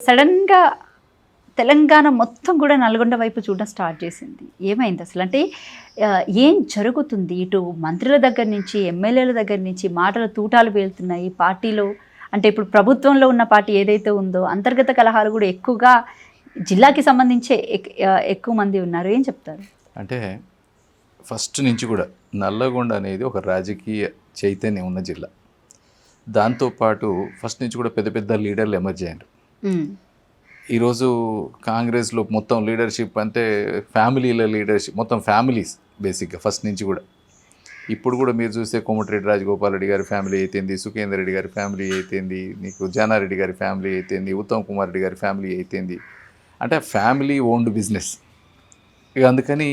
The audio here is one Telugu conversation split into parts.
సడన్‌గా తెలంగాణ మొత్తం కూడా నల్గొండ వైపు చూడడం స్టార్ట్ చేసింది. ఏమైంది అసలు? అంటే ఏం జరుగుతుంది? ఇటు మంత్రుల దగ్గర నుంచి, ఎమ్మెల్యేల దగ్గర నుంచి మాటల తూటాలు పేలుతున్నాయి. పార్టీలో అంటే ఇప్పుడు ప్రభుత్వంలో ఉన్న పార్టీ ఏదైతే ఉందో అంతర్గత కలహాలు కూడా ఎక్కువగా జిల్లాకి సంబంధించే ఎక్కువ మంది ఉన్నారు. ఏం చెప్తారు? అంటే ఫస్ట్ నుంచి కూడా నల్లగొండ అనేది ఒక రాజకీయ చైతన్యం ఉన్న జిల్లా. దాంతోపాటు ఫస్ట్ నుంచి కూడా పెద్ద పెద్ద లీడర్లు ఎమర్జ్ అయ్యారు. ఈరోజు కాంగ్రెస్లో మొత్తం లీడర్షిప్ అంటే ఫ్యామిలీల లీడర్షిప్, మొత్తం ఫ్యామిలీస్ బేసిక్గా ఫస్ట్ నుంచి కూడా. ఇప్పుడు కూడా మీరు చూస్తే కోమటిరెడ్డి రాజగోపాల్ రెడ్డి గారి ఫ్యామిలీ అయితేంది, సుఖేందర్ రెడ్డి గారి ఫ్యామిలీ అయితేంది, నీకు జానారెడ్డి గారి ఫ్యామిలీ అయితేంది, ఉత్తమ్ కుమార్ రెడ్డి గారి ఫ్యామిలీ అయితేంది, అంటే ఫ్యామిలీ ఓన్డ్ బిజినెస్. ఇక అందుకని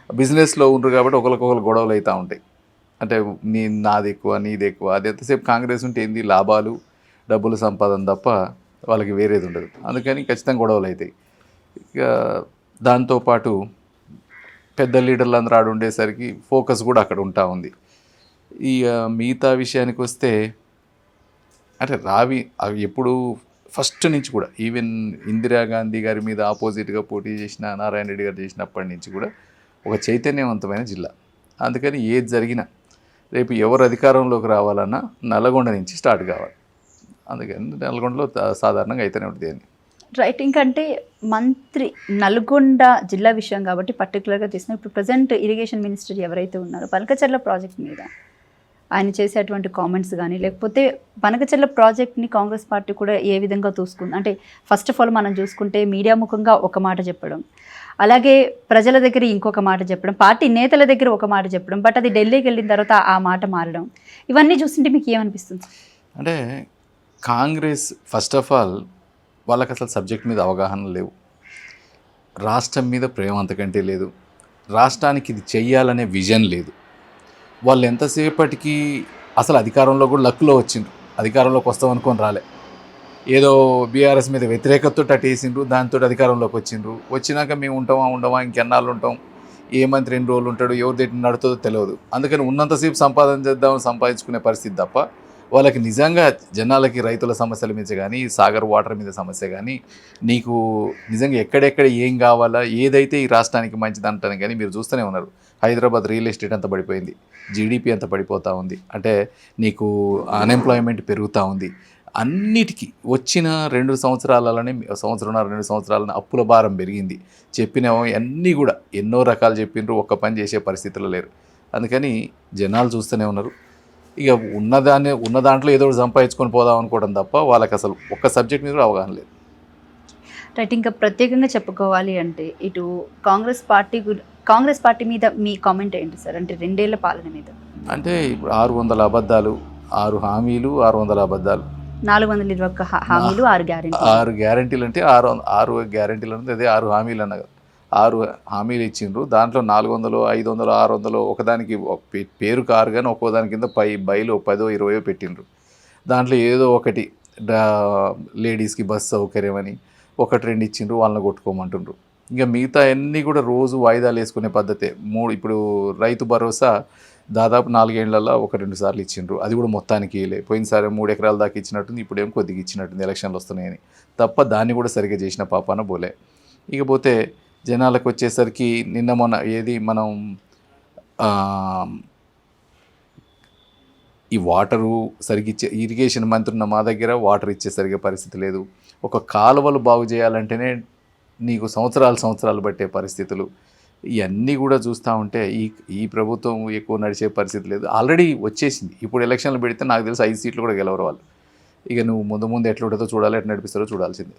బిజినెస్లో ఉండరు కాబట్టి ఒకరికొకరు గొడవలు అవుతూ ఉంటాయి. అంటే నాది ఎక్కువ, నీది ఎక్కువ. అది ఎంతసేపు కాంగ్రెస్ ఉంటే ఏంది లాభాలు, డబ్బులు సంపాదన తప్ప వాళ్ళకి వేరేది ఉండదు. అందుకని ఖచ్చితంగా గొడవలు అవుతాయి. ఇక దాంతోపాటు పెద్ద లీడర్లు అందరూ ఆడు ఉండేసరికి ఫోకస్ కూడా అక్కడ ఉంటా ఉంది. ఇక మిగతా విషయానికి వస్తే అంటే అవి ఎప్పుడు ఫస్ట్ నుంచి కూడా ఈవెన్ ఇందిరాగాంధీ గారి మీద ఆపోజిట్గా పోటీ చేసిన నారాయణ రెడ్డి గారు చేసినప్పటి నుంచి కూడా ఒక చైతన్యవంతమైన జిల్లా. అందుకని ఏది జరిగినా రేపు ఎవరు అధికారంలోకి రావాలన్నా నల్లగొండ నుంచి స్టార్ట్ కావాలి. అందుకని నల్గొండలో సాధారణంగా అయితేనే ఉంటుంది అని రైట్. ఇంకంటే మంత్రి నల్గొండ జిల్లా విషయం కాబట్టి పర్టికులర్గా తీసుకున్న ఇప్పుడు ప్రజెంట్ ఇరిగేషన్ మినిస్టర్ ఎవరైతే ఉన్నారో పనకచెర్ల ప్రాజెక్ట్ మీద ఆయన చేసేటువంటి కామెంట్స్ కానీ, లేకపోతే పనకచెర్ల ప్రాజెక్ట్ని కాంగ్రెస్ పార్టీ కూడా ఏ విధంగా చూసుకుంది అంటే ఫస్ట్ ఆఫ్ ఆల్ మనం చూసుకుంటే మీడియా ముఖంగా ఒక మాట చెప్పడం, అలాగే ప్రజల దగ్గర ఇంకొక మాట చెప్పడం, పార్టీ నేతల దగ్గర ఒక మాట చెప్పడం, బట్ అది ఢిల్లీకి వెళ్ళిన తర్వాత ఆ మాట మారడం, ఇవన్నీ చూస్తుంటే మీకు ఏమనిపిస్తుంది? అంటే కాంగ్రెస్ ఫస్ట్ ఆఫ్ ఆల్ వాళ్ళకి అసలు సబ్జెక్ట్ మీద అవగాహన లేవు, రాష్ట్రం మీద ప్రేమ అంతకంటే లేదు, రాష్ట్రానికి ఇది చెయ్యాలనే విజన్ లేదు. వాళ్ళు ఎంతసేపటికి అసలు అధికారంలో కూడా లక్కులో వచ్చిండ్రు, అధికారంలోకి వస్తామనుకొని రాలే. ఏదో బీఆర్ఎస్ మీద వ్యతిరేకతతో అటేసిండ్రు, దాంతో అధికారంలోకి వచ్చిండ్రు. వచ్చినాక మేము ఉండమా ఇంకెన్నాళ్ళు ఉంటాం, ఏ మంత్రి ఎన్ని రోజులు ఉంటాడు, ఎవరు దేని నడుతుందో తెలియదు. అందుకని ఉన్నంతసేపు సంపాదన చేద్దామని సంపాదించుకునే పరిస్థితి తప్ప వాళ్ళకి నిజంగా జనాలకి రైతుల సమస్యల మీద కానీ, సాగర్ వాటర్ మీద సమస్య కానీ, నీకు నిజంగా ఎక్కడెక్కడ ఏం కావాలా, ఏదైతే ఈ రాష్ట్రానికి మంచిది అంటాను కానీ మీరు చూస్తూనే ఉన్నారు. హైదరాబాద్ రియల్ ఎస్టేట్ అంత పడిపోయింది, జీడిపి అంత పడిపోతూ ఉంది, అంటే నీకు అన్ఎంప్లాయ్మెంట్ పెరుగుతూ ఉంది. అన్నిటికీ వచ్చిన 2 సంవత్సరాలనే సంవత్సరంన్నర 2 సంవత్సరాలని అప్పుల భారం పెరిగింది. చెప్పినవి అన్నీ కూడా ఎన్నో రకాలు చెప్పిండ్రు, ఒక్క పని చేసే పరిస్థితుల్లో లేరు. అందుకని జనాలు చూస్తూనే ఉన్నారు. ఇక ఉన్న దాంట్లో ఏదో సంపాదించుకొని పోదాం అనుకోవడం తప్ప వాళ్ళకి అసలు ఒక్క సబ్జెక్ట్ మీద అవగాహన లేదు. రైట్. ఇంకా ప్రత్యేకంగా చెప్పుకోవాలి అంటే ఇటు కాంగ్రెస్ పార్టీ మీద మీ కామెంట్ ఏంటి సార్? అంటే 2 ఏళ్ల పాలన మీద అంటే ఇప్పుడు 600 అబద్ధాలు, 6 హామీలు, 600 అబద్ధాలు, 421 హామీలు, 6 గ్యారెంటీలు. 6 గ్యారెంటీలు అంటే 6 గ్యారెంటీలు అంటే అదే 6 హామీలు అన్నగా 6 హామీలు ఇచ్చిండ్రు. దాంట్లో 400, 500, 600 ఒకదానికి పేరు కారు కానీ ఒక్కోదాని కింద బైలు 10, 20 పెట్టిండ్రు. దాంట్లో ఏదో ఒకటి లేడీస్కి బస్ సౌకర్యం అని 1-2 ఇచ్చిండ్రు, వాళ్ళని కొట్టుకోమంటుండ్రు. ఇంకా మిగతా అన్నీ కూడా రోజు వాయిదాలు వేసుకునే పద్ధతే. ఇప్పుడు రైతు భరోసా దాదాపు 4 ఏళ్లలో 1-2 సార్లు ఇచ్చిండ్రు, అది కూడా మొత్తానికి పోయినసారి 3 ఎకరాల దాకా ఇచ్చినట్టుంది, ఇప్పుడేం కొద్దిగా ఇచ్చినట్టుంది ఎలక్షన్లు వస్తున్నాయని తప్ప దాన్ని కూడా సరిగ్గా చేసిన పాపాన పోలే. ఇకపోతే జనాలకు వచ్చేసరికి నిన్న మొన్న మనం ఈ వాటరు సరిగ్గా ఇరిగేషన్ మంత్రి ఉన్న మా దగ్గర వాటర్ ఇచ్చే సరిగ్గా పరిస్థితి లేదు. ఒక కాలువలు బాగు చేయాలంటేనే నీకు సంవత్సరాలు పట్టే పరిస్థితులు. ఇవన్నీ కూడా చూస్తూ ఉంటే ఈ ప్రభుత్వం ఎక్కువ నడిచే పరిస్థితి లేదు. ఆల్రెడీ వచ్చేసింది. ఇప్పుడు ఎలక్షన్లు పెడితే నాకు తెలిసి 5 సీట్లు కూడా గెలవరు వాళ్ళు. ఇక నువ్వు ముందు ఎట్లా ఉంటుందో చూడాలి, ఎట్లా నడిపిస్తారో చూడాల్సిందే.